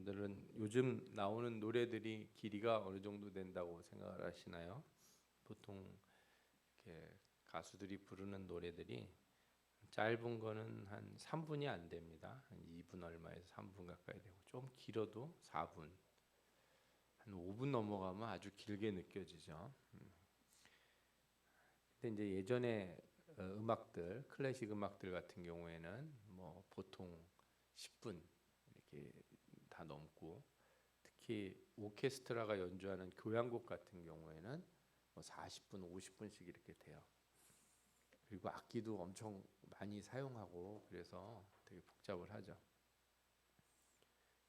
여러분들은 요즘 나오는 노래들이 길이가 어느 정도 된다고 생각을 하시나요? 보통 이렇게 가수들이 부르는 노래들이 짧은 거는 한 3분이 안 됩니다. 한 2분 얼마에서 3분 가까이 되고 좀 길어도 4분, 한 5분 넘어가면 아주 길게 느껴지죠. 근데 이제 예전에 음악들, 클래식 음악들 같은 경우에는 뭐 보통 10분 이렇게 다 넘고, 특히 오케스트라가 연주하는 교향곡 같은 경우에는 뭐 40분, 50분씩 이렇게 돼요. 그리고 악기도 엄청 많이 사용하고 그래서 되게 복잡을 하죠.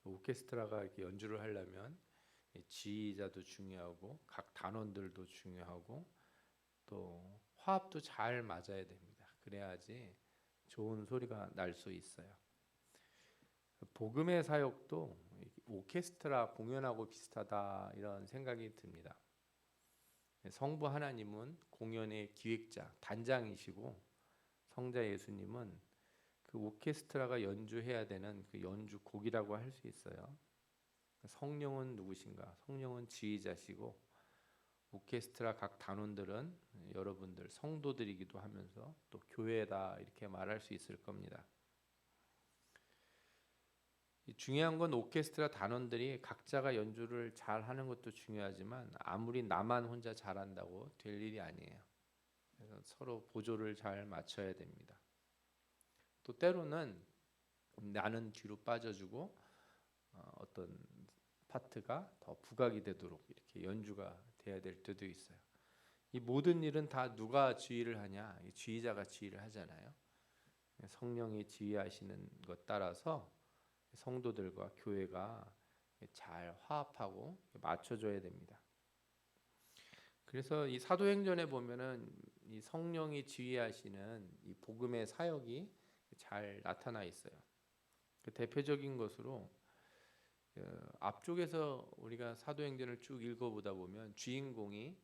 오케스트라가 이렇게 연주를 하려면 지휘자도 중요하고 각 단원들도 중요하고 또 화합도 잘 맞아야 됩니다. 그래야지 좋은 소리가 날 수 있어요. 복음의 사역도 오케스트라 공연하고 비슷하다 이런 생각이 듭니다. 성부 하나님은 공연의 기획자, 단장이시고 성자 예수님은 그 오케스트라가 연주해야 되는 그 연주곡이라고 할 수 있어요. 성령은 누구신가? 성령은 지휘자시고 오케스트라 각 단원들은 여러분들 성도들이기도 하면서 또 교회다 이렇게 말할 수 있을 겁니다. 중요한 건 오케스트라 단원들이 각자가 연주를 잘 하는 것도 중요하지만 아무리 나만 혼자 잘한다고 될 일이 아니에요. 그래서 서로 보조를 잘 맞춰야 됩니다. 또 때로는 나는 뒤로 빠져주고 어떤 파트가 더 부각이 되도록 이렇게 연주가 돼야 될 때도 있어요. 이 모든 일은 다 누가 지휘를 하냐? 지휘자가 지휘를 하잖아요. 성령이 지휘하시는 것 따라서 성도들과 교회가 잘 화합하고 맞춰줘야 됩니다. 그래서 이 사도행전에 보면은 이 성령이 지휘하시는 이 복음의 사역이 잘 나타나 있어요. 그 대표적인 것으로 앞쪽에서 우리가 사도행전을 쭉 읽어보다 보면 주인공이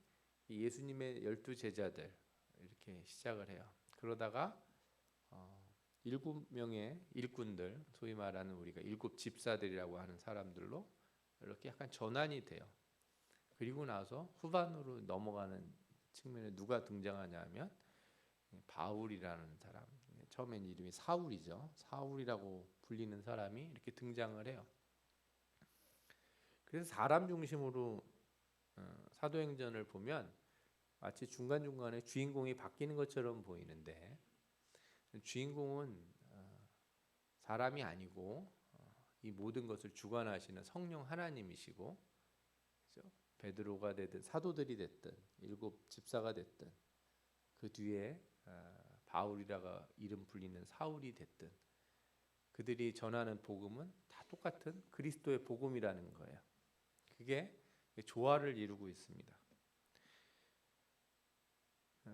예수님의 12제자들 이렇게 시작을 해요. 그러다가 7명의 일꾼들, 소위 말하는 우리가 7집사들이라고 하는 사람들로 이렇게 약간 전환이 돼요. 그리고 나서 후반으로 넘어가는 측면에 누가 등장하냐면 바울이라는 사람, 처음엔 이름이 사울이죠. 사울이라고 불리는 사람이 이렇게 등장을 해요. 그래서 사람 중심으로 사도행전을 보면 마치 중간중간에 주인공이 바뀌는 것처럼 보이는데 주인공은 사람이 아니고 이 모든 것을 주관하시는 성령 하나님이시고, 그죠? 베드로가 되든 사도들이 됐든 7집사가 됐든 그 뒤에 바울이라가 이름 불리는 사울이 됐든 그들이 전하는 복음은 다 똑같은 그리스도의 복음이라는 거예요. 그게 조화를 이루고 있습니다.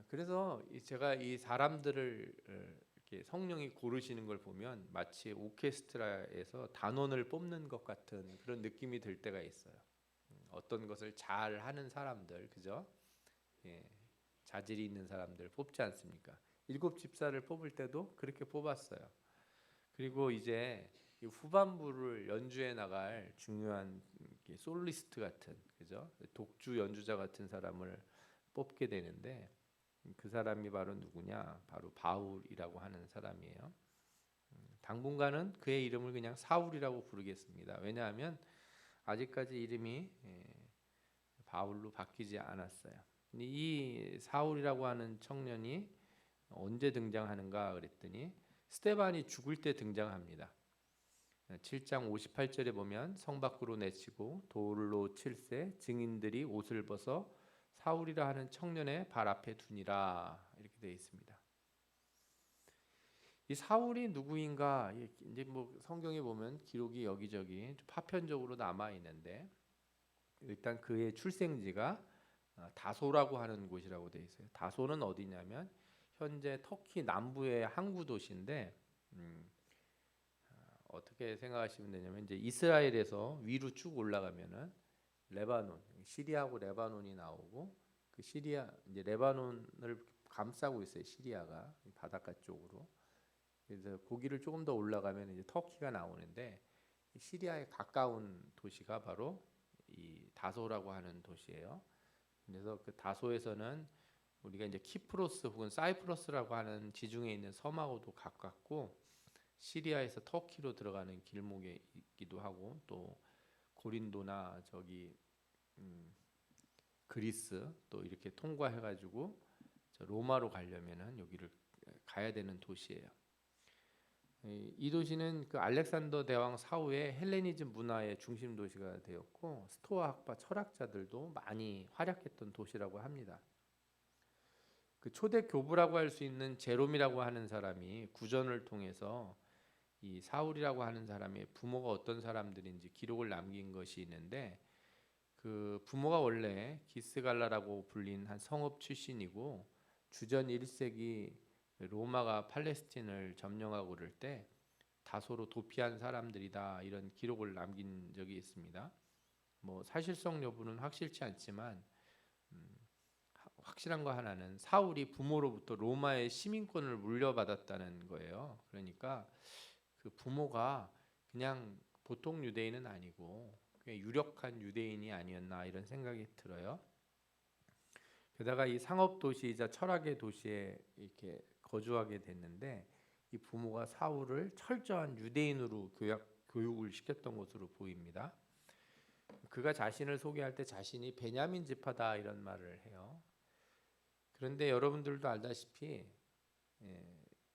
그래서 제가 이 사람들을 이렇게 성령이 고르시는 걸 보면 마치 오케스트라에서 단원을 뽑는 것 같은 그런 느낌이 들 때가 있어요. 어떤 것을 잘 하는 사람들, 그죠? 예, 자질이 있는 사람들 뽑지 않습니까? 7집사를 뽑을 때도 그렇게 뽑았어요. 그리고 이제 이 후반부를 연주해 나갈 중요한 솔리스트 같은, 그죠? 독주 연주자 같은 사람을 뽑게 되는데 그 사람이 바로 누구냐? 바로 바울이라고 하는 사람이에요. 당분간은 그의 이름을 그냥 사울이라고 부르겠습니다. 왜냐하면 아직까지 이름이 바울로 바뀌지 않았어요. 이 사울이라고 하는 청년이 언제 등장하는가 그랬더니 스데반이 죽을 때 등장합니다. 7장 58절에 보면 성 밖으로 내치고 돌로 칠세 증인들이 옷을 벗어 사울이라 하는 청년의 발 앞에 두니라 이렇게 되어 있습니다. 이 사울이 누구인가 이제 뭐 성경에 보면 기록이 여기저기 파편적으로 남아 있는데 일단 그의 출생지가 다소라고 하는 곳이라고 되어 있어요. 다소는 어디냐면 현재 터키 남부의 항구 도시인데 어떻게 생각하시면 되냐면 이제 이스라엘에서 위로 쭉 올라가면은 레바논, 시리아하고 레바논이 나오고 그 시리아 이제 레바논을 감싸고 있어요. 시리아가 바닷가 쪽으로. 그래서 거기를 조금 더 올라가면 이제 터키가 나오는데 시리아에 가까운 도시가 바로 이 다소라고 하는 도시예요. 그래서 그 다소에서는 우리가 이제 키프로스 혹은 사이프러스라고 하는 지중해 있는 섬하고도 가깝고, 시리아에서 터키로 들어가는 길목에 있기도 하고, 또 고린도나 저기 그리스 또 이렇게 통과해가지고 로마로 가려면은 여기를 가야 되는 도시예요. 이 도시는 그 알렉산더 대왕 사후에 헬레니즘 문화의 중심 도시가 되었고, 스토아 학파 철학자들도 많이 활약했던 도시라고 합니다. 그 초대 교부라고 할 수 있는 제롬이라고 하는 사람이 구전을 통해서 이 사울이라고 하는 사람의 부모가 어떤 사람들인지 기록을 남긴 것이 있는데, 그 부모가 원래 기스갈라라고 불린 한 성읍 출신이고, 주전 1세기 로마가 팔레스틴을 점령하고 그럴 때 다소로 도피한 사람들이다, 이런 기록을 남긴 적이 있습니다. 뭐 사실성 여부는 확실치 않지만 확실한 거 하나는 사울이 부모로부터 로마의 시민권을 물려받았다는 거예요. 그러니까 그 부모가 그냥 보통 유대인은 아니고 그냥 유력한 유대인이 아니었나, 이런 생각이 들어요. 게다가 이 상업 도시이자 철학의 도시에 이렇게 거주하게 됐는데, 이 부모가 사울을 철저한 유대인으로 교육을 시켰던 것으로 보입니다. 그가 자신을 소개할 때 자신이 베냐민 지파다 이런 말을 해요. 그런데 여러분들도 알다시피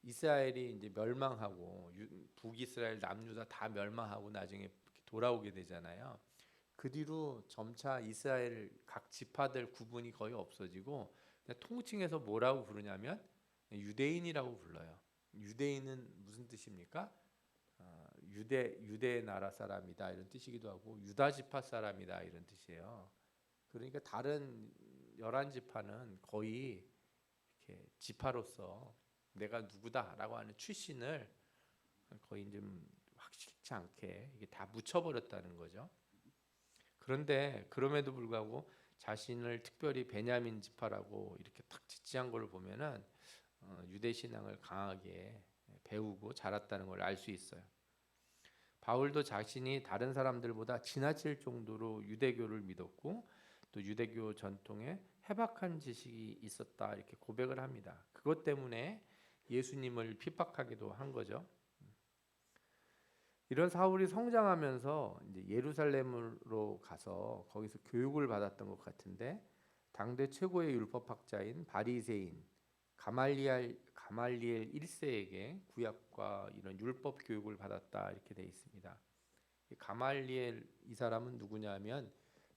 이스라엘이 이제 멸망하고 북이스라엘 남유다 다 멸망하고 나중에 돌아오게 되잖아요. 그 뒤로 점차 이스라엘 각 지파들 구분이 거의 없어지고 그냥 통칭해서 뭐라고 부르냐면 유대인이라고 불러요. 유대인은 무슨 뜻입니까? 유대 나라 사람이다 이런 뜻이기도 하고, 유다 지파 사람이다 이런 뜻이에요. 그러니까 다른 11지파는 거의 이렇게 지파로서 내가 누구다라고 하는 출신을 거의 좀 확실치 않게 이게 다 묻혀버렸다는 거죠. 그런데 그럼에도 불구하고 자신을 특별히 베냐민 지파라고 이렇게 탁 지칭한 걸 보면은 유대 신앙을 강하게 배우고 자랐다는 걸 알 수 있어요. 바울도 자신이 다른 사람들보다 지나칠 정도로 유대교를 믿었고, 또 유대교 전통에 해박한 지식이 있었다 이렇게 고백을 합니다. 그것 때문에 예수님을 핍박하기도 한 거죠. 이런 사울이 성장하면서 이제 예루살렘으로 가서 거기서 교육을 받았던 것 같은데, 당대 최고의 율법학자인 바리새인 가말리엘 1세에게 구약과 이런 율법 교육을 받았다 이렇게 되어 있습니다. 가말리엘 이 사람은 누구냐면,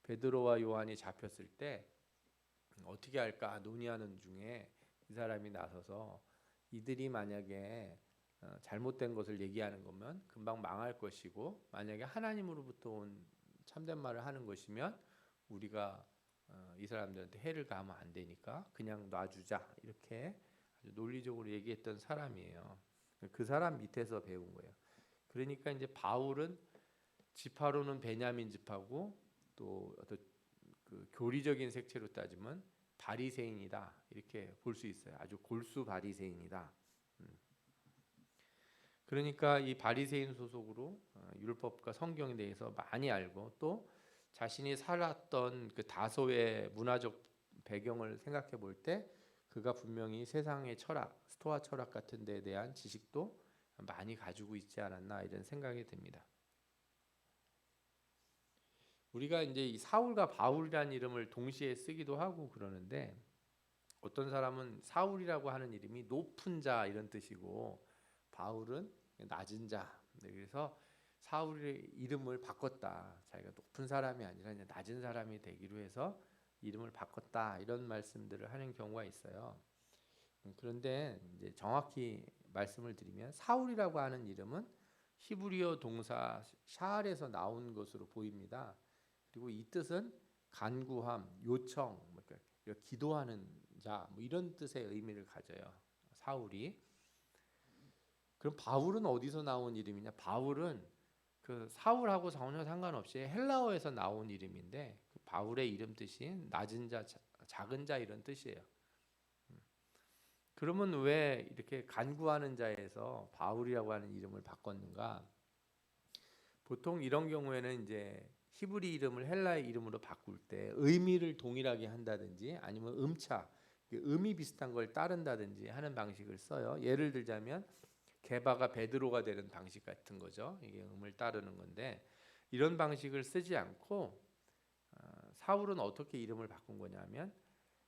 베드로와 요한이 잡혔을 때 어떻게 할까 논의하는 중에 이 사람이 나서서 이들이 만약에 잘못된 것을 얘기하는 거면 금방 망할 것이고, 만약에 하나님으로부터 온 참된 말을 하는 것이면 우리가 이 사람들한테 해를 가하면 안 되니까 그냥 놔주자, 이렇게 아주 논리적으로 얘기했던 사람이에요. 그 사람 밑에서 배운 거예요. 그러니까 이제 바울은 지파로는 베냐민 지파고, 또 어떤 그 교리적인 색채로 따지면 바리새인이다 이렇게 볼 수 있어요. 아주 골수 바리새인이다. 그러니까 이 바리새인 소속으로 율법과 성경에 대해서 많이 알고, 또 자신이 살았던 그 다소의 문화적 배경을 생각해 볼 때 그가 분명히 세상의 철학, 스토아 철학 같은 데에 대한 지식도 많이 가지고 있지 않았나, 이런 생각이 듭니다. 우리가 이제 이 사울과 바울이라는 이름을 동시에 쓰기도 하고 그러는데, 어떤 사람은 사울이라고 하는 이름이 높은 자 이런 뜻이고, 바울은 낮은 자. 그래서 사울의 이름을 바꿨다. 자기가 높은 사람이 아니라 이제 낮은 사람이 되기로 해서 이름을 바꿨다, 이런 말씀들을 하는 경우가 있어요. 그런데 이제 정확히 말씀을 드리면, 사울이라고 하는 이름은 히브리어 동사 샤알에서 나온 것으로 보입니다. 그리고 이 뜻은 간구함, 요청, 그러니까 기도하는 자, 뭐 이런 뜻의 의미를 가져요. 사울이. 그럼 바울은 어디서 나온 이름이냐? 바울은 그 사울하고 전혀 상관없이 헬라어에서 나온 이름인데, 그 바울의 이름 뜻이 낮은 자, 작은 자 이런 뜻이에요. 그러면 왜 이렇게 간구하는 자에서 바울이라고 하는 이름을 바꿨는가? 보통 이런 경우에는 이제 히브리 이름을 헬라의 이름으로 바꿀 때 의미를 동일하게 한다든지 아니면 음차, 음이 비슷한 걸 따른다든지 하는 방식을 써요. 예를 들자면 게바가 베드로가 되는 방식 같은 거죠. 이게 음을 따르는 건데 이런 방식을 쓰지 않고 사울은 어떻게 이름을 바꾼 거냐면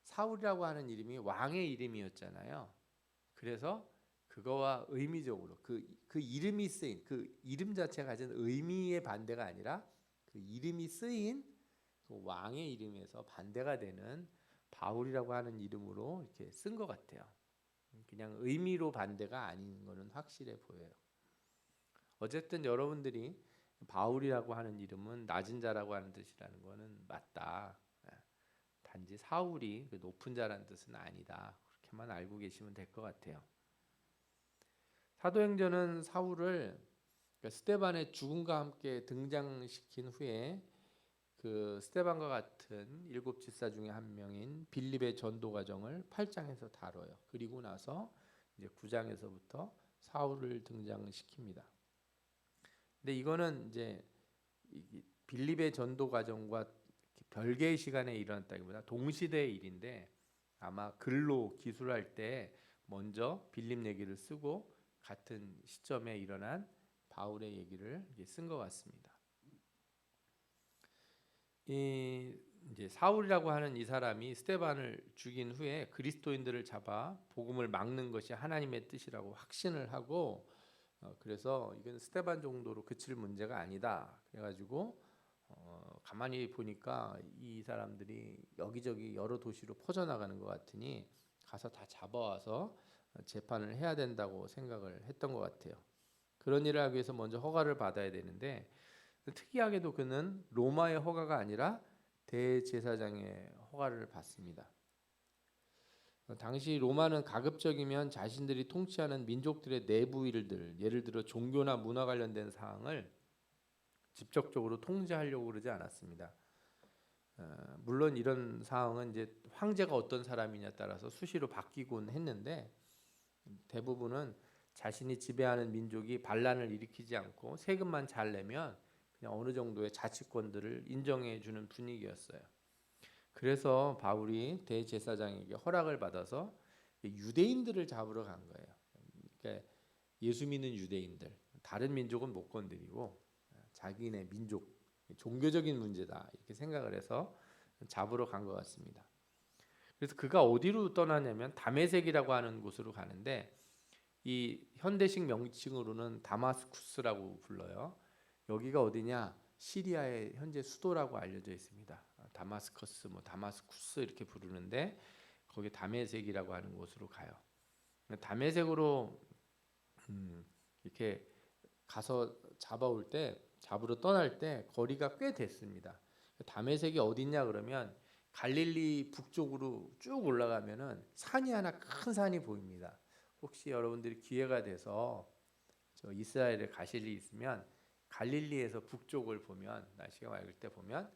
사울이라고 하는 이름이 왕의 이름이었잖아요. 그래서 그거와 의미적으로 그 이름이 쓰인 그 이름 자체가 가진 의미의 반대가 아니라 그 이름이 쓰인 그 왕의 이름에서 반대가 되는 바울이라고 하는 이름으로 이렇게 쓴 것 같아요. 그냥 의미로 반대가 아닌 거는 확실해 보여요. 어쨌든 여러분들이 바울이라고 하는 이름은 낮은 자라고 하는 뜻이라는 거는 맞다. 단지 사울이 그 높은 자라는 뜻은 아니다. 그렇게만 알고 계시면 될 것 같아요. 사도행전은 사울을 스데반의 죽음과 함께 등장시킨 후에 그 스데반과 같은 7집사 중에 한 명인 빌립의 전도 과정을 8장에서 다뤄요. 그리고 나서 이제 9장에서부터 사울을 등장시킵니다. 근데 이거는 이제 빌립의 전도 과정과 별개의 시간에 일어났다기보다 동시대의 일인데 아마 글로 기술할 때 먼저 빌립 얘기를 쓰고 같은 시점에 일어난 바울의 얘기를 쓴 것 같습니다. 이제 사울이라고 하는 이 사람이 스데반을 죽인 후에 그리스도인들을 잡아 복음을 막는 것이 하나님의 뜻이라고 확신을 하고 그래서 이건 스데반 정도로 그칠 문제가 아니다. 그래가지고 가만히 보니까 이 사람들이 여기저기 여러 도시로 퍼져나가는 것 같으니 가서 다 잡아와서 재판을 해야 된다고 생각을 했던 것 같아요. 그런 일을 하기 위해서 먼저 허가를 받아야 되는데 특이하게도 그는 로마의 허가가 아니라 대제사장의 허가를 받습니다. 당시 로마는 가급적이면 자신들이 통치하는 민족들의 내부 일들, 예를 들어 종교나 문화 관련된 사항을 직접적으로 통제하려고 그러지 않았습니다. 물론 이런 사항은 이제 황제가 어떤 사람이냐에 따라서 수시로 바뀌곤 했는데 대부분은 자신이 지배하는 민족이 반란을 일으키지 않고 세금만 잘 내면 그냥 어느 정도의 자치권들을 인정해 주는 분위기였어요. 그래서 바울이 대제사장에게 허락을 받아서 유대인들을 잡으러 간 거예요. 그러니까 예수 믿는 유대인들, 다른 민족은 못 건드리고 자기네 민족, 종교적인 문제다 이렇게 생각을 해서 잡으러 간 것 같습니다. 그래서 그가 어디로 떠나냐면 다메섹이라고 하는 곳으로 가는데 이 현대식 명칭으로는 다마스쿠스라고 불러요. 여기가 어디냐? 시리아의 현재 수도라고 알려져 있습니다. 다마스커스, 뭐 다마스쿠스 이렇게 부르는데 거기 다메섹이라고 하는 곳으로 가요. 다메섹으로 이렇게 가서 잡으러 떠날 때 거리가 꽤 됐습니다. 다메섹이 어디냐 그러면 갈릴리 북쪽으로 쭉 올라가면은 산이 하나 큰 산이 보입니다. 혹시 여러분들이 기회가 돼서 저 이스라엘에 가실 일 있으면 갈릴리에서 북쪽을 보면 날씨가 맑을 때 보면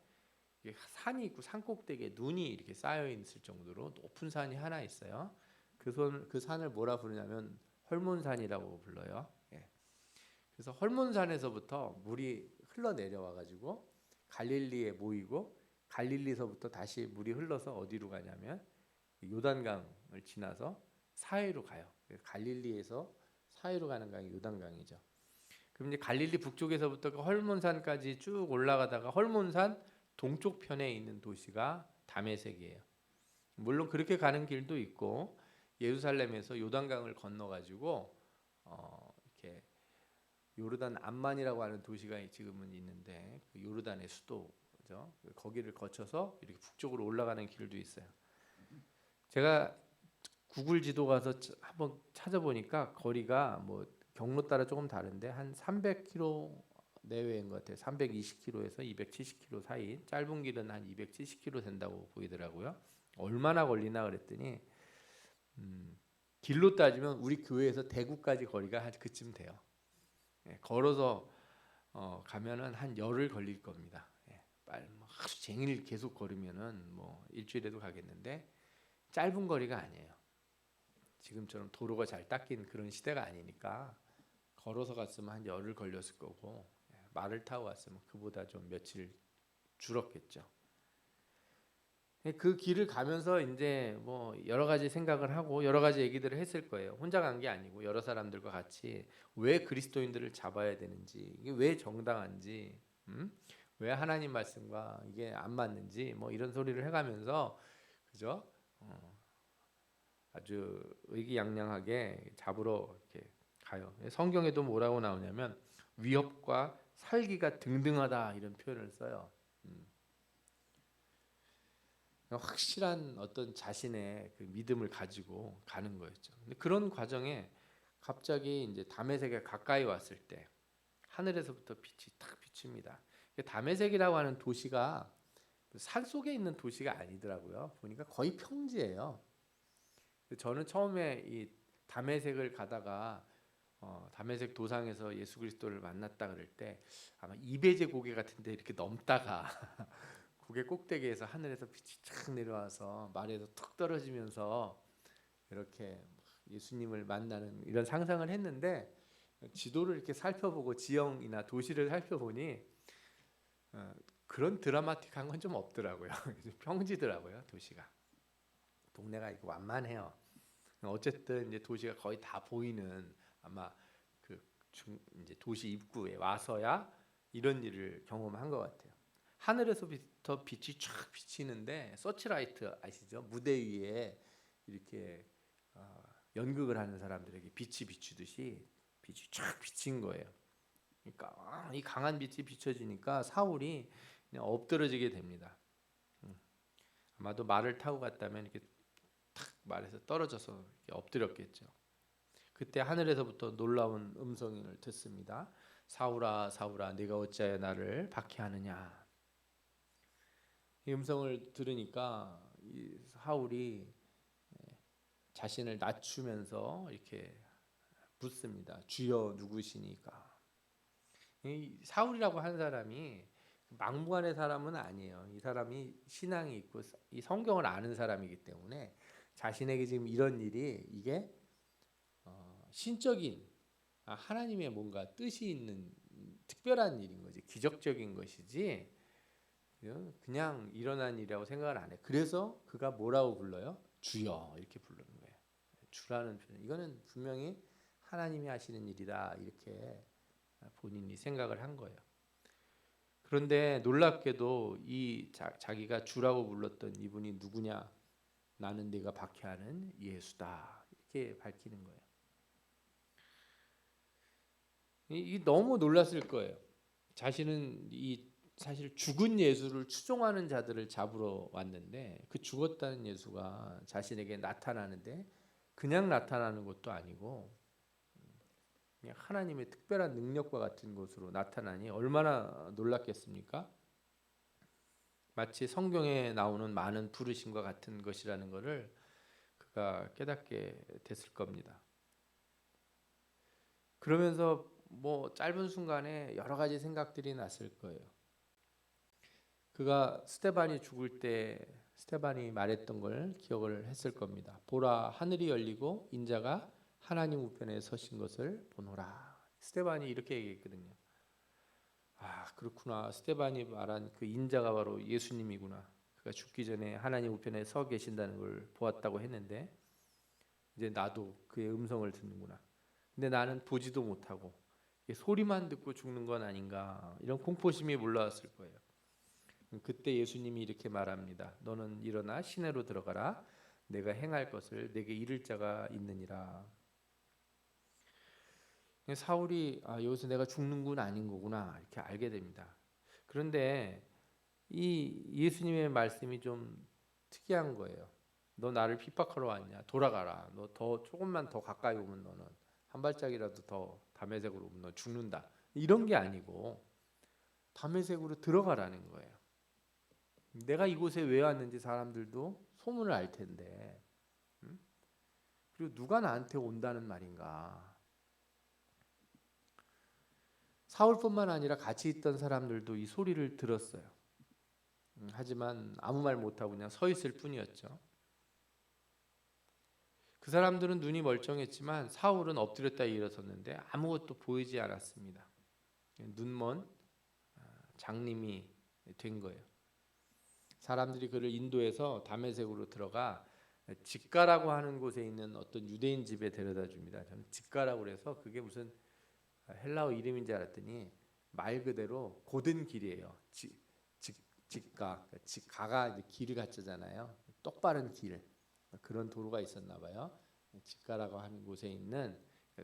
산이 있고 산 꼭대기에 눈이 이렇게 쌓여 있을 정도로 높은 산이 하나 있어요. 그 산을 뭐라 부르냐면 헐몬산이라고 불러요. 예. 그래서 헐몬산에서부터 물이 흘러 내려와 가지고 갈릴리에 모이고 갈릴리서부터 다시 물이 흘러서 어디로 가냐면 요단강을 지나서 사해로 가요. 갈릴리에서 사해로 가는 강이 요단강이죠. 그럼 이제 갈릴리 북쪽에서부터 그 헐몬산까지 쭉 올라가다가 헐몬산 동쪽 편에 있는 도시가 다메섹이에요. 물론 그렇게 가는 길도 있고 예루살렘에서 요단강을 건너 가지고 이렇게 요르단 암만이라고 하는 도시가 지금은 있는데 그 요르단의 수도죠. 거기를 거쳐서 이렇게 북쪽으로 올라가는 길도 있어요. 제가 구글 지도 가서 한번 찾아보니까 거리가 뭐 경로 따라 조금 다른데 한 300km 내외인 것 같아요. 320km에서 270km 사이. 짧은 길은 한 270km 된다고 보이더라고요. 얼마나 걸리나 그랬더니 길로 따지면 우리 교회에서 대구까지 거리가 한 그쯤 돼요. 예, 걸어서 가면은 한 열흘 걸릴 겁니다. 예, 하루 종일 계속 걸으면은 뭐 일주일에도 가겠는데 짧은 거리가 아니에요. 지금처럼 도로가 잘 닦인 그런 시대가 아니니까 걸어서 갔으면 한 열흘 걸렸을 거고 말을 타고 왔으면 그보다 좀 며칠 줄었겠죠. 그 길을 가면서 이제 뭐 여러 가지 생각을 하고 여러 가지 얘기들을 했을 거예요. 혼자 간 게 아니고 여러 사람들과 같이 왜 그리스도인들을 잡아야 되는지, 이게 왜 정당한지, 왜 하나님 말씀과 이게 안 맞는지 뭐 이런 소리를 해가면서 그죠? 아주 의기양양하게 잡으러 이렇게 가요. 성경에도 뭐라고 나오냐면 위협과 살기가 등등하다 이런 표현을 써요. 확실한 어떤 자신의 그 믿음을 가지고 가는 거였죠. 근데 그런 과정에 갑자기 이제 다메섹에 가까이 왔을 때 하늘에서부터 빛이 탁 비칩니다. 다메섹이라고 하는 도시가 산 속에 있는 도시가 아니더라고요. 보니까 거의 평지예요. 저는 처음에 이 다메섹을 가다가 다메섹 도상에서 예수 그리스도를 만났다 그럴 때 아마 이베제 고개 같은데 이렇게 넘다가 고개 꼭대기에서 하늘에서 빛이 쫙 내려와서 말에서 툭 떨어지면서 이렇게 예수님을 만나는 이런 상상을 했는데 지도를 이렇게 살펴보고 지형이나 도시를 살펴보니 그런 드라마틱한 건 좀 없더라고요. 평지더라고요, 도시가. 동네가 이거 완만해요. 어쨌든 이제 도시가 거의 다 보이는 아마 이제 도시 입구에 와서야 이런 일을 경험한 것 같아요. 하늘에서부터 빛이 쫙 비치는데 서치라이트 아시죠? 무대 위에 이렇게 연극을 하는 사람들에게 빛이 비추듯이 빛이 쫙 비친 거예요. 그러니까 이 강한 빛이 비춰지니까 사울이 그냥 엎드러지게 됩니다. 아마도 말을 타고 갔다면 이렇게 탁 말에서 떨어져서 이렇게 엎드렸겠죠. 그때 하늘에서부터 놀라운 음성을 듣습니다. 사울아 사울아 네가 어찌하여 나를 박해하느냐. 이 음성을 들으니까 이 사울이 자신을 낮추면서 이렇게 묻습니다. 주여 누구시니까. 이 사울이라고 한 사람이 막무가내 사람은 아니에요. 이 사람이 신앙이 있고 이 성경을 아는 사람이기 때문에 자신에게 지금 이런 일이 이게 신적인 하나님의 뭔가 뜻이 있는 특별한 일인 거지, 기적적인 것이지 그냥 일어난 일이라고 생각을 안 해. 그래서 그가 뭐라고 불러요? 주여 이렇게 부르는 거예요. 주라는 표현. 이거는 분명히 하나님이 하시는 일이다 이렇게 본인이 생각을 한 거예요. 그런데 놀랍게도 이 자기가 주라고 불렀던 이분이 누구냐? 나는 네가 박해하는 예수다 이렇게 밝히는 거예요. 이 너무 놀랐을 거예요. 자신은 이 사실 죽은 예수를 추종하는 자들을 잡으러 왔는데 그 죽었다는 예수가 자신에게 나타나는데 그냥 나타나는 것도 아니고 그냥 하나님의 특별한 능력과 같은 것으로 나타나니 얼마나 놀랐겠습니까? 마치 성경에 나오는 많은 부르심과 같은 것이라는 것을 그가 깨닫게 됐을 겁니다. 그러면서 뭐 짧은 순간에 여러 가지 생각들이 났을 거예요. 그가 스데반이 죽을 때 스데반이 말했던 걸 기억을 했을 겁니다. 보라 하늘이 열리고 인자가 하나님 우편에 서신 것을 보노라. 스데반이 이렇게 얘기했거든요. 아 그렇구나. 스데반이 말한 그 인자가 바로 예수님이구나. 그가 죽기 전에 하나님 우편에 서 계신다는 걸 보았다고 했는데 이제 나도 그의 음성을 듣는구나. 근데 나는 보지도 못하고 소리만 듣고 죽는 건 아닌가 이런 공포심이 몰라왔을 거예요. 그때 예수님이 이렇게 말합니다. 너는 일어나 시내로 들어가라. 내가 행할 것을 내게 이를 자가 있느니라. 사울이 여기서 내가 죽는 건 아닌 거구나 이렇게 알게 됩니다. 그런데 이 예수님의 말씀이 좀 특이한 거예요. 너 나를 핍박하러 왔냐? 돌아가라. 너 조금만 더 가까이 오면 너는 한 발짝이라도 더 다메섹으로 오면 너 죽는다. 이런 게 아니고 다메섹으로 들어가라는 거예요. 내가 이곳에 왜 왔는지 사람들도 소문을 알 텐데, 그리고 누가 나한테 온다는 말인가? 사울뿐만 아니라 같이 있던 사람들도 이 소리를 들었어요. 하지만 아무 말 못하고 그냥 서 있을 뿐이었죠. 그 사람들은 눈이 멀쩡했지만 사울은 엎드렸다 일어섰는데 아무것도 보이지 않았습니다. 눈먼 장님이 된 거예요. 사람들이 그를 인도해서 다메섹으로 들어가 직가라고 하는 곳에 있는 어떤 유대인 집에 데려다 줍니다. 저는 직가라고 그래서 그게 무슨 헬라어 이름인 줄 알았더니 말 그대로 고든 길이에요. 직가, 직가가 이제 길을 갖잖아요. 똑바른 길, 그런 도로가 있었나 봐요. 직가라고 하는 곳에 있는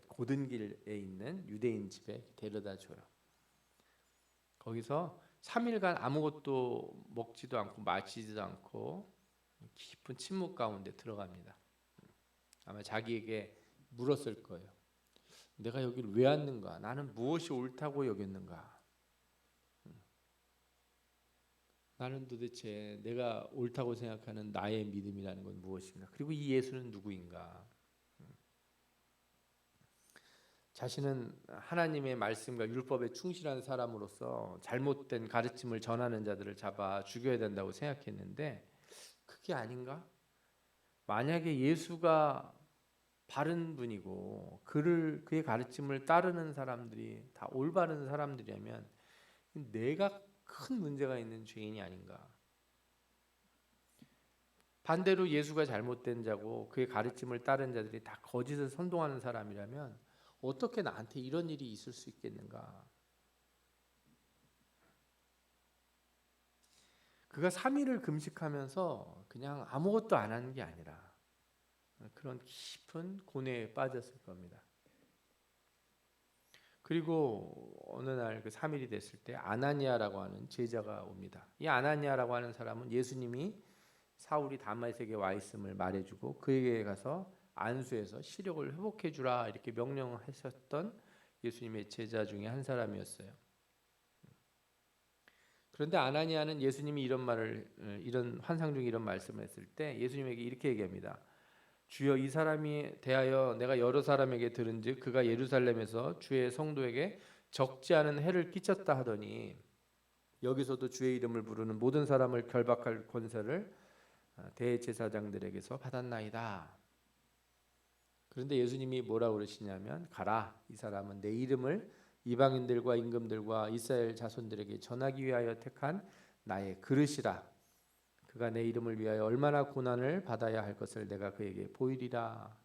고든 길에 있는 유대인 집에 데려다 줘요. 거기서 3일간 아무것도 먹지도 않고 마시지도 않고 깊은 침묵 가운데 들어갑니다. 아마 자기에게 물었을 거예요. 내가 여기를 왜 왔는가? 나는 무엇이 옳다고 여겼는가? 나는 도대체 내가 옳다고 생각하는 나의 믿음이라는 건 무엇인가? 그리고 이 예수는 누구인가? 자신은 하나님의 말씀과 율법에 충실한 사람으로서 잘못된 가르침을 전하는 자들을 잡아 죽여야 된다고 생각했는데 그게 아닌가? 만약에 예수가 바른 분이고 그의 가르침을 따르는 사람들이 다 올바른 사람들이라면 내가 큰 문제가 있는 죄인이 아닌가? 반대로 예수가 잘못된 자고 그의 가르침을 따른 자들이 다 거짓을 선동하는 사람이라면 어떻게 나한테 이런 일이 있을 수 있겠는가? 그가 3일을 금식하면서 그냥 아무것도 안 하는 게 아니라 그런 깊은 고뇌에 빠졌을 겁니다. 그리고 어느 날 그 3일이 됐을 때 아나니아라고 하는 제자가 옵니다. 이 아나니아라고 하는 사람은 예수님이 사울이 다메섹에 와 있음을 말해주고 그에게 가서 안수해서 시력을 회복해 주라 이렇게 명령하셨던 예수님의 제자 중에 한 사람이었어요. 그런데 아나니아는 예수님이 이런 환상 중에 이런 말씀을 했을 때 예수님에게 이렇게 얘기합니다. 주여, 이 사람이 대하여 내가 여러 사람에게 들은즉 그가 예루살렘에서 주의 성도에게 적지 않은 해를 끼쳤다 하더니 여기서도 주의 이름을 부르는 모든 사람을 결박할 권세를 대제사장들에게서 받았나이다. 그런데 예수님이 뭐라고 그러시냐면 가라, 이 사람은 내 이름을 이방인들과 임금들과 이스라엘 자손들에게 전하기 위하여 택한 나의 그릇이라. 그가 내 이름을 위하여 얼마나 고난을 받아야 할 것을 내가 그에게 보이리라.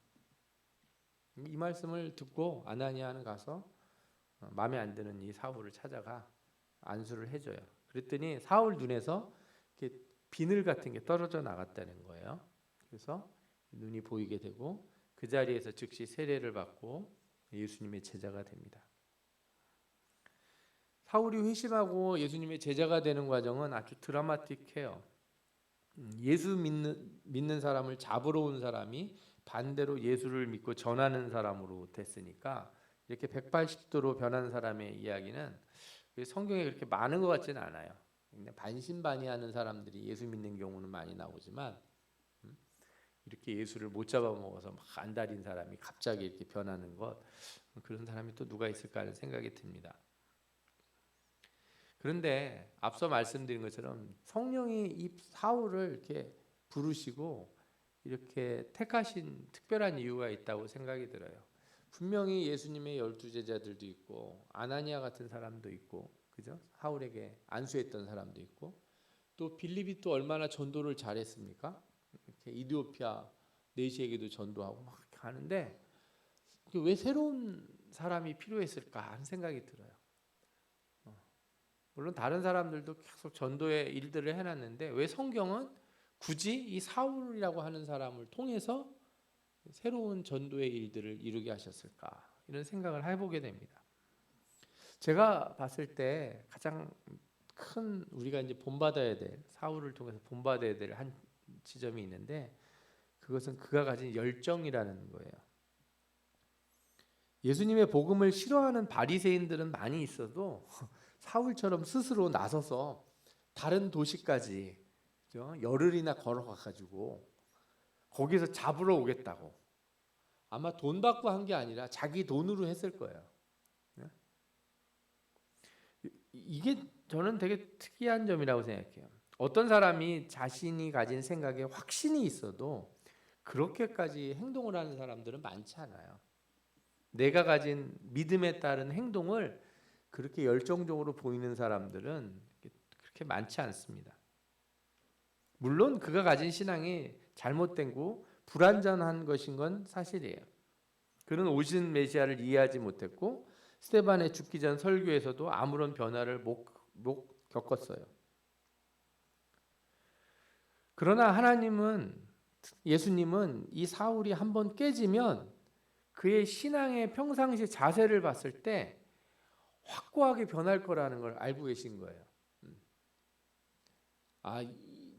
이 말씀을 듣고 아나니아는 가서 마음에 안 드는 이 사울을 찾아가 안수를 해줘요. 그랬더니 사울 눈에서 이렇게 비늘 같은 게 떨어져 나갔다는 거예요. 그래서 눈이 보이게 되고 그 자리에서 즉시 세례를 받고 예수님의 제자가 됩니다. 사울이 회심하고 예수님의 제자가 되는 과정은 아주 드라마틱해요. 예수 믿는 사람을 잡으러 온 사람이 반대로 예수를 믿고 전하는 사람으로 됐으니까 이렇게 180도로 변한 사람의 이야기는 성경에 그렇게 많은 것 같지는 않아요. 반신반의하는 사람들이 예수 믿는 경우는 많이 나오지만 이렇게 예수를 못 잡아먹어서 막 안달인 사람이 갑자기 이렇게 변하는 것, 그런 사람이 또 누가 있을까 하는 생각이 듭니다. 그런데 앞서 말씀드린 것처럼 성령이 이 사울을 이렇게 부르시고 이렇게 택하신 특별한 이유가 있다고 생각이 들어요. 분명히 예수님의 12제자들도 있고 아나니아 같은 사람도 있고, 그죠? 사울에게 안수했던 사람도 있고, 또 빌립이 또 얼마나 전도를 잘했습니까? 이렇게 이디오피아 내시에게도 전도하고 막 이렇게 하는데 왜 새로운 사람이 필요했을까 하는 생각이 들어요. 물론 다른 사람들도 계속 전도의 일들을 해놨는데 왜 성경은 굳이 이 사울이라고 하는 사람을 통해서 새로운 전도의 일들을 이루게 하셨을까, 이런 생각을 해보게 됩니다. 제가 봤을 때 가장 큰 우리가 이제 본받아야 될, 사울을 통해서 본받아야 될 한 지점이 있는데 그것은 그가 가진 열정이라는 거예요. 예수님의 복음을 싫어하는 바리새인들은 많이 있어도 사울처럼 스스로 나서서 다른 도시까지 열흘이나 걸어가가지고 거기서 잡으러 오겠다고, 아마 돈 받고 한 게 아니라 자기 돈으로 했을 거예요. 이게 저는 되게 특이한 점이라고 생각해요. 어떤 사람이 자신이 가진 생각에 확신이 있어도 그렇게까지 행동을 하는 사람들은 많지 않아요. 내가 가진 믿음에 따른 행동을 그렇게 열정적으로 보이는 사람들은 그렇게 많지 않습니다. 물론 그가 가진 신앙이 잘못된 불완전한 것인 건 사실이에요. 그는 오신 메시아를 이해하지 못했고 스데반의 죽기 전 설교에서도 아무런 변화를 못 겪었어요. 그러나 예수님은 이 사울이 한번 깨지면 그의 신앙의 평상시 자세를 봤을 때 확고하게 변할 거라는 걸 알고 계신 거예요.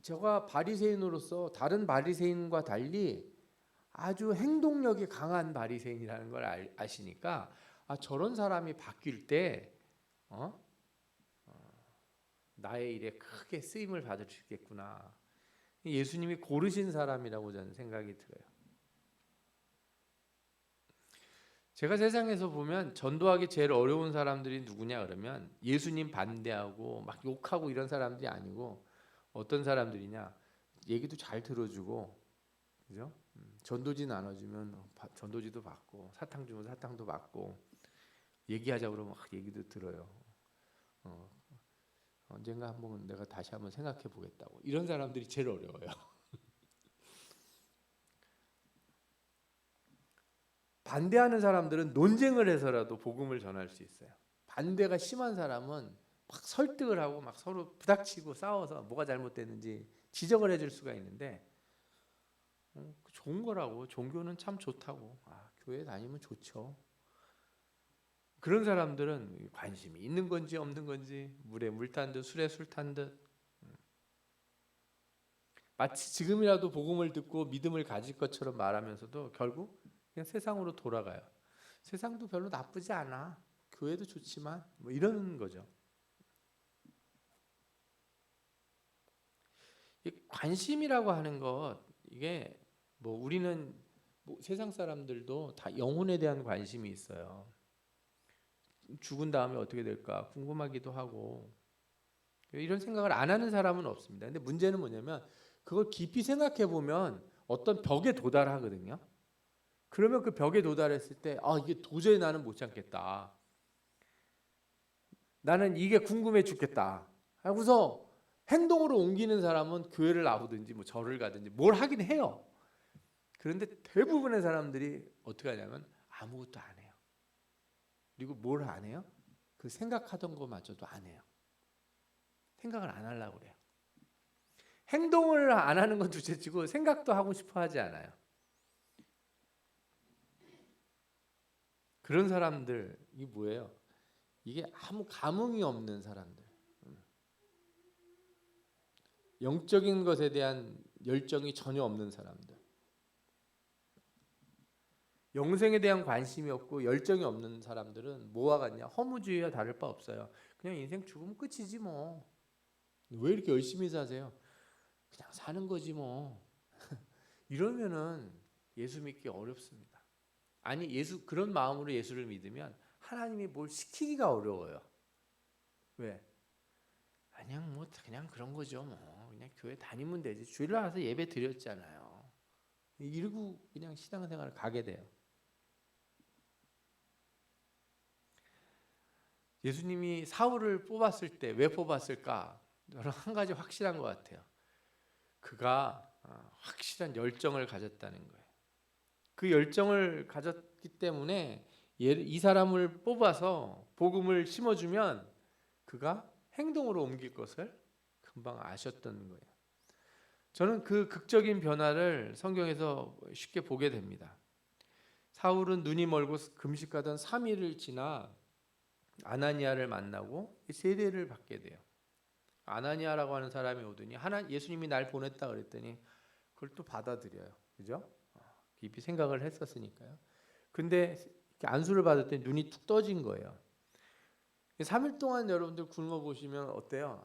저가 바리새인으로서 다른 바리새인과 달리 아주 행동력이 강한 바리새인이라는 걸 아시니까 저런 사람이 바뀔 때 나의 일에 크게 쓰임을 받을 수 있겠구나. 예수님이 고르신 사람이라고 저는 생각이 들어요. 제가 세상에서 보면 전도하기 제일 어려운 사람들이 누구냐 그러면 예수님 반대하고 막 욕하고 이런 사람들이 아니고 어떤 사람들이냐, 얘기도 잘 들어주고, 그죠? 전도지 나눠주면 전도지도 받고, 사탕 주면 사탕도 받고, 얘기하자 그러면 막 얘기도 들어요. 언젠가 한번 내가 다시 한번 생각해 보겠다고. 이런 사람들이 제일 어려워요. 반대하는 사람들은 논쟁을 해서라도 복음을 전할 수 있어요. 반대가 심한 사람은 막 설득을 하고 막 서로 부닥치고 싸워서 뭐가 잘못됐는지 지적을 해줄 수가 있는데 좋은 거라고, 종교는 참 좋다고, 교회 다니면 좋죠. 그런 사람들은 관심이 있는 건지 없는 건지 물에 물 탄 듯 술에 술 탄 듯 마치 지금이라도 복음을 듣고 믿음을 가질 것처럼 말하면서도 결국 그냥 세상으로 돌아가요. 세상도 별로 나쁘지 않아, 교회도 좋지만 뭐 이러는 거죠. 관심이라고 하는 것, 이게 뭐 우리는 세상 사람들도 다 영혼에 대한 관심이 있어요. 죽은 다음에 어떻게 될까 궁금하기도 하고 이런 생각을 안 하는 사람은 없습니다. 근데 문제는 뭐냐면 그걸 깊이 생각해 보면 어떤 벽에 도달하거든요. 그러면 그 벽에 도달했을 때 이게 도저히 나는 못 참겠다, 나는 이게 궁금해 죽겠다 하고서 행동으로 옮기는 사람은 교회를 나오든지 뭐 절을 가든지 뭘 하긴 해요. 그런데 대부분의 사람들이 어떻게 하냐면 아무것도 안 해요. 그리고 뭘 안 해요? 그 생각하던 것마저도 안 해요. 생각을 안 하려고 그래요. 행동을 안 하는 건 둘째치고 생각도 하고 싶어 하지 않아요. 그런 사람들이 뭐예요? 이게 아무 감흥이 없는 사람들, 영적인 것에 대한 열정이 전혀 없는 사람들, 영생에 대한 관심이 없고 열정이 없는 사람들은 뭐와 같냐? 허무주의와 다를 바 없어요. 그냥 인생 죽으면 끝이지 뭐. 왜 이렇게 열심히 사세요? 그냥 사는 거지 뭐. 이러면은 예수 믿기 어렵습니다. 아니, 그런 마음으로 예수를 믿으면 하나님이 뭘 시키기가 어려워요. 왜? 그냥 그런 거죠 뭐. 그냥 교회 다니면 되지. 주일 날 와서 예배 드렸잖아요. 이러고 그냥 신앙생활을 가게 돼요. 예수님이 사울을 뽑았을 때 왜 뽑았을까? 저는 한 가지 확실한 것 같아요. 그가 확실한 열정을 가졌다는 거예요. 그 열정을 가졌기 때문에 이 사람을 뽑아서 복음을 심어주면 그가 행동으로 옮길 것을 금방 아셨던 거예요. 저는 그 극적인 변화를 성경에서 쉽게 보게 됩니다. 사울은 눈이 멀고 금식하던 3일을 지나 아나니아를 만나고 세례를 받게 돼요. 아나니아라고 하는 사람이 오더니 예수님이 날 보냈다 그랬더니 그걸 또 받아들여요. 그죠? 깊이 생각을 했었으니까요. 근데 안수를 받았더니 눈이 툭 떠진 거예요. 3일 동안 여러분들 굶어 보시면 어때요?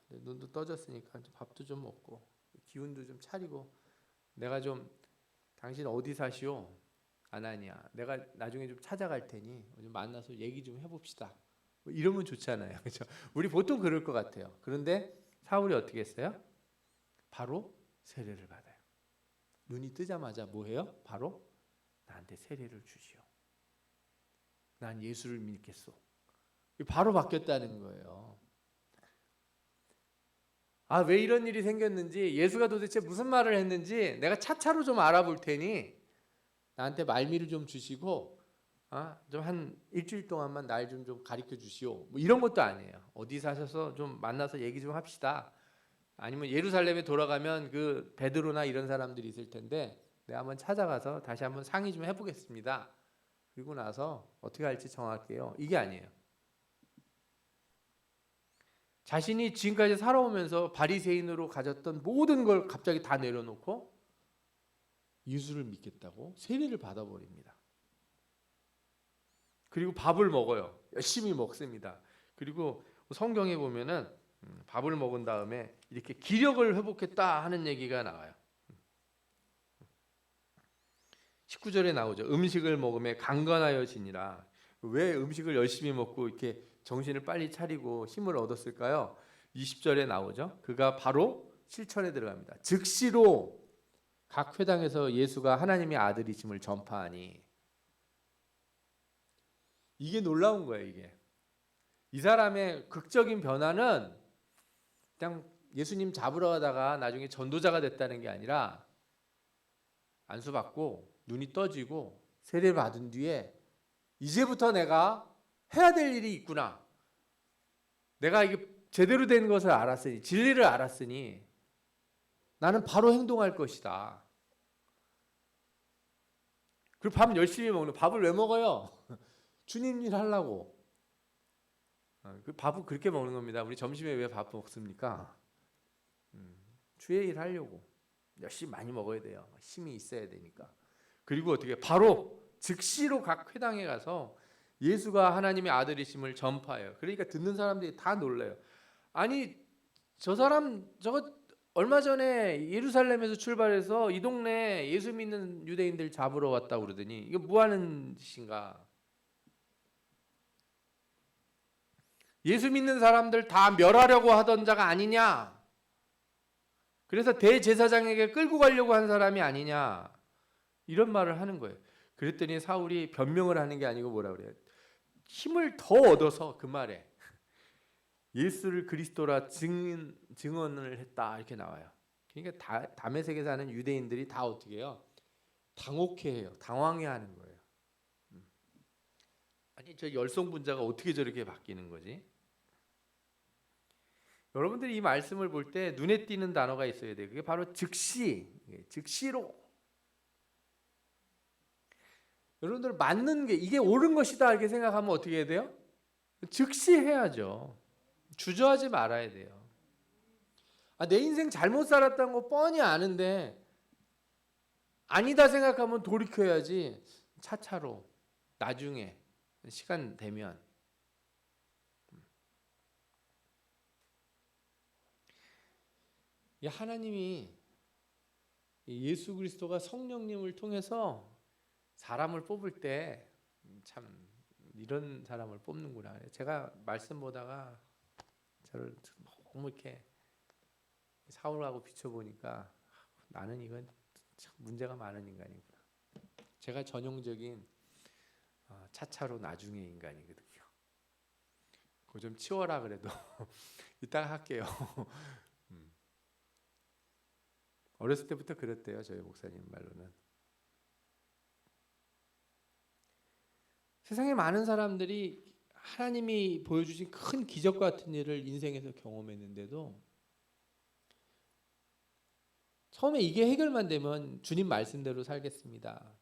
눈도 떠졌으니까 밥도 좀 먹고 기운도 좀 차리고, 내가 좀 당신 어디 사시오? 아나니아, 내가 나중에 좀 찾아갈 테니 좀 만나서 얘기 좀 해봅시다. 뭐 이러면 좋잖아요. 그렇죠? 우리 보통 그럴 것 같아요. 그런데 사울이 어떻게 했어요? 바로 세례를 받아요. 눈이 뜨자마자 뭐 해요? 바로 나한테 세례를 주시오. 난 예수를 믿겠소. 바로 바뀌었다는 거예요. 아, 왜 이런 일이 생겼는지, 예수가 도대체 무슨 말을 했는지 내가 차차로 좀 알아볼 테니 나한테 말미를 좀 주시고 좀 한 일주일 동안만 날 좀 가르쳐 주시오. 뭐 이런 것도 아니에요. 어디 사셔서 좀 만나서 얘기 좀 합시다. 아니면 예루살렘에 돌아가면 그 베드로나 이런 사람들이 있을 텐데 내가 한번 찾아가서 다시 한번 상의 좀 해보겠습니다. 그리고 나서 어떻게 할지 정할게요. 이게 아니에요. 자신이 지금까지 살아오면서 바리새인으로 가졌던 모든 걸 갑자기 다 내려놓고 예수를 믿겠다고 세례를 받아버립니다. 그리고 밥을 먹어요. 열심히 먹습니다. 그리고 성경에 보면은 밥을 먹은 다음에 이렇게 기력을 회복했다 하는 얘기가 나와요. 19절에 나오죠. 음식을 먹음에 강건하여지니라. 왜 음식을 열심히 먹고 이렇게 정신을 빨리 차리고 힘을 얻었을까요? 20절에 나오죠. 그가 바로 실천에 들어갑니다. 즉시로 각 회당에서 예수가 하나님의 아들이심을 전파하니. 이게 놀라운 거예요. 이게 이 사람의 극적인 변화는 그냥 예수님 잡으러 가다가 나중에 전도자가 됐다는 게 아니라 안수받고 눈이 떠지고 세례를 받은 뒤에 이제부터 내가 해야 될 일이 있구나. 내가 이게 제대로 된 것을 알았으니, 진리를 알았으니 나는 바로 행동할 것이다. 그리고 밥 열심히 먹는, 밥을 왜 먹어요? 주님 일 하려고. 그 밥을 그렇게 먹는 겁니다. 우리 점심에 왜 밥 먹습니까? 주의 일 하려고. 열심히 많이 먹어야 돼요. 힘이 있어야 되니까. 그리고 어떻게 바로 즉시로 각 회당에 가서 예수가 하나님의 아들이심을 전파해요. 그러니까 듣는 사람들이 다 놀라요. 아니 저 사람 저거 얼마 전에 예루살렘에서 출발해서 이 동네 예수 믿는 유대인들 잡으러 왔다고 그러더니 이거 뭐 하는 짓인가? 예수 믿는 사람들 다 멸하려고 하던 자가 아니냐? 그래서 대제사장에게 끌고 가려고 한 사람이 아니냐? 이런 말을 하는 거예요. 그랬더니 사울이 변명을 하는 게 아니고 뭐라 그래요? 힘을 더 얻어서 그 말에 예수를 그리스도라 증언을 했다 이렇게 나와요. 그러니까 다메섹에 사는 유대인들이 다 어떻게 해요? 당혹해해요. 당황해하는 거예요. 아니 저 열성분자가 어떻게 저렇게 바뀌는 거지? 여러분들이 이 말씀을 볼 때 눈에 띄는 단어가 있어야 돼요. 그게 바로 즉시로. 여러분들 맞는 게 이게 옳은 것이다 이렇게 생각하면 어떻게 해야 돼요? 즉시 해야죠. 주저하지 말아야 돼요. 내 인생 잘못 살았다는 거 뻔히 아는데 아니다 생각하면 돌이켜야지. 차차로 나중에 시간 되면. 하나님이 예수 그리스도가 성령님을 통해서 사람을 뽑을 때 참 이런 사람을 뽑는구나. 제가 말씀 보다가 저를 너무 이렇게 사울하고 비춰보니까 나는 이건 참 문제가 많은 인간이구나. 제가 전형적인 차차로 나중에 인간이거든요. 그거 좀 치워라 그래도 이따가 할게요. 어렸을 때부터 그랬대요. 저희 목사님 말로는. 세상에 많은 사람들이 하나님이 보여주신 큰 기적 같은 일을 인생에서 경험했는데도 처음에 이게 해결만 되면 주님 말씀대로 살겠습니다.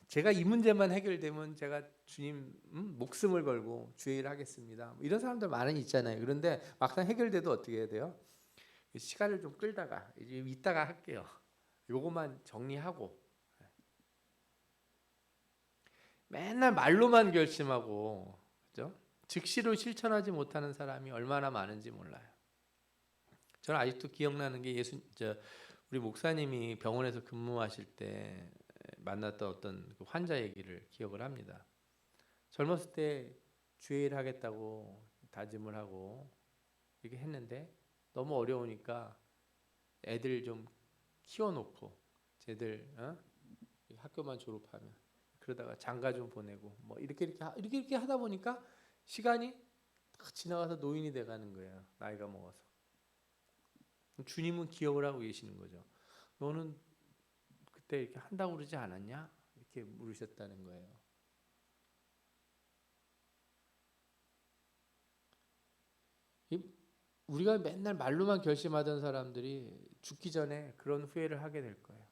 제가 이 문제만 해결되면 제가 주님 목숨을 걸고 주의 일 하겠습니다. 이런 사람들 많이 있잖아요. 그런데 막상 해결돼도 어떻게 해야 돼요? 시간을 좀 끌다가 이제 이따가 할게요. 요것만 정리하고 맨날 말로만 결심하고 그죠? 즉시로 실천하지 못하는 사람이 얼마나 많은지 몰라요. 저는 아직도 기억나는 게 우리 목사님이 병원에서 근무하실 때 만났던 어떤 그 환자 얘기를 기억을 합니다. 젊었을 때 주의 일 하겠다고 다짐을 하고 이렇게 했는데 너무 어려우니까 애들 좀 키워놓고 쟤들 학교만 졸업하면 그러다가 장가 좀 보내고 뭐 이렇게 하다 보니까 시간이 딱 지나가서 노인이 돼가는 거예요. 나이가 먹어서. 주님은 기억을 하고 계시는 거죠. 너는 그때 이렇게 한다고 그러지 않았냐? 이렇게 물으셨다는 거예요. 우리가 맨날 말로만 결심하던 사람들이 죽기 전에 그런 후회를 하게 될 거예요.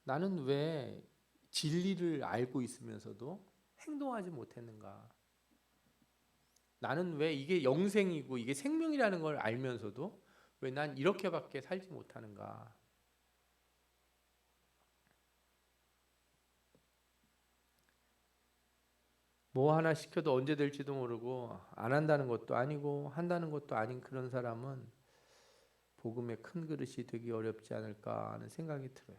나는 왜 진리를 알고 있으면서도 행동하지 못했는가? 나는 왜 이게 영생이고 이게 생명이라는 걸 알면서도 왜 난 이렇게밖에 살지 못하는가? 뭐 하나 시켜도 언제 될지도 모르고 안 한다는 것도 아니고 한다는 것도 아닌 그런 사람은 복음의 큰 그릇이 되기 어렵지 않을까 하는 생각이 들어요.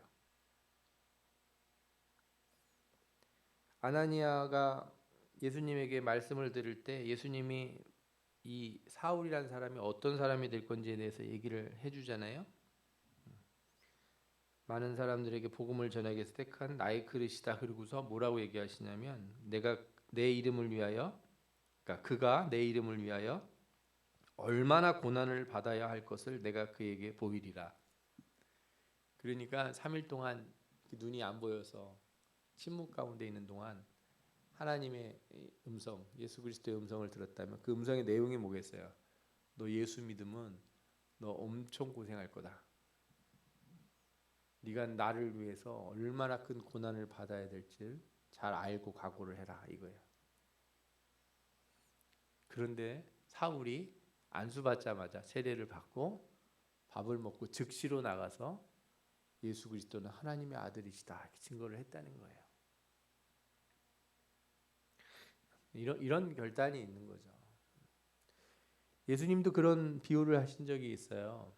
아나니아가 예수님에게 말씀을 들을 때 예수님이 이 사울이라는 사람이 어떤 사람이 될 건지에 대해서 얘기를 해주잖아요. 많은 사람들에게 복음을 전하기 위해서 택한 나의 그릇이다. 그러고서 뭐라고 얘기하시냐면 내가 내 이름을 위하여, 그러니까 그가 내 이름을 위하여 얼마나 고난을 받아야 할 것을 내가 그에게 보이리라. 그러니까 3일 동안 눈이 안 보여서 침묵 가운데 있는 동안 하나님의 음성, 예수 그리스도의 음성을 들었다면 그 음성의 내용이 뭐겠어요? 너 예수 믿으면 너 엄청 고생할 거다. 네가 나를 위해서 얼마나 큰 고난을 받아야 될지 잘 알고 각오를 해라 이거예요. 그런데 사울이 안수받자마자 세례를 받고 밥을 먹고 즉시로 나가서 예수 그리스도는 하나님의 아들이시다 이렇게 증거를 했다는 거예요. 이런 결단이 있는 거죠. 예수님도 그런 비유를 하신 적이 있어요.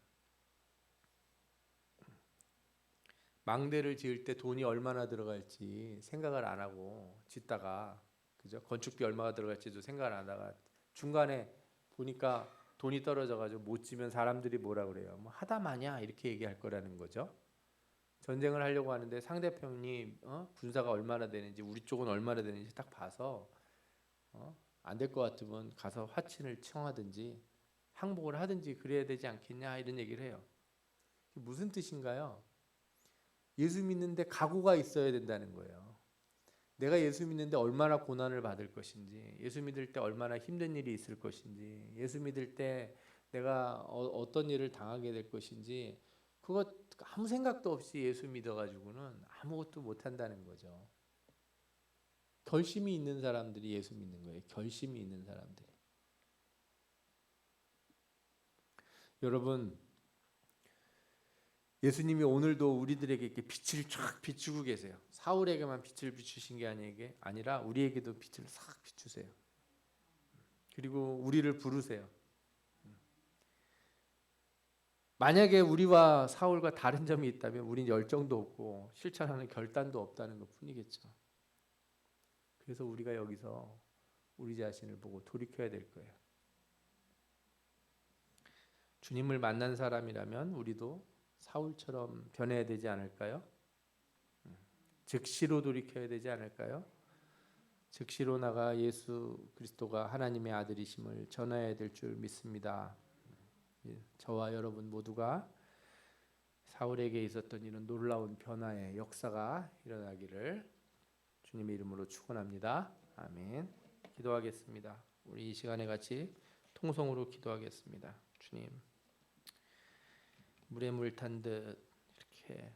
망대를 지을 때 돈이 얼마나 들어갈지 생각을 안 하고 짓다가 그죠? 건축비 얼마가 들어갈지도 생각을 안 하다가 중간에 보니까 돈이 떨어져가지고 못 지면 사람들이 뭐라 그래요? 뭐 하다 마냐 이렇게 얘기할 거라는 거죠. 전쟁을 하려고 하는데 상대편이 군사가 얼마나 되는지 우리 쪽은 얼마나 되는지 딱 봐서 안 될 것 같으면 가서 화친을 청하든지 항복을 하든지 그래야 되지 않겠냐 이런 얘기를 해요. 무슨 뜻인가요? 예수 믿는데 각오가 있어야 된다는 거예요. 내가 예수 믿는데 얼마나 고난을 받을 것인지, 예수 믿을 때 얼마나 힘든 일이 있을 것인지, 예수 믿을 때 내가 어떤 일을 당하게 될 것인지 그거 아무 생각도 없이 예수 믿어가지고는 아무것도 못한다는 거죠. 결심이 있는 사람들이 예수 믿는 거예요. 결심이 있는 사람들이. 여러분 예수님이 오늘도 우리들에게 이렇게 빛을 쫙 비추고 계세요. 사울에게만 빛을 비추신 게 아니라 우리에게도 빛을 싹 비추세요. 그리고 우리를 부르세요. 만약에 우리와 사울과 다른 점이 있다면 우린 열정도 없고 실천하는 결단도 없다는 것 뿐이겠죠. 그래서 우리가 여기서 우리 자신을 보고 돌이켜야 될 거예요. 주님을 만난 사람이라면 우리도 사울처럼 변해야 되지 않을까요? 즉시로 돌이켜야 되지 않을까요? 즉시로 나가 예수 그리스도가 하나님의 아들이심을 전해야 될 줄 믿습니다. 저와 여러분 모두가 사울에게 있었던 이런 놀라운 변화의 역사가 일어나기를 주님의 이름으로 축원합니다. 아멘. 기도하겠습니다. 우리 이 시간에 같이 통성으로 기도하겠습니다. 주님, 물에 물 탄 듯 이렇게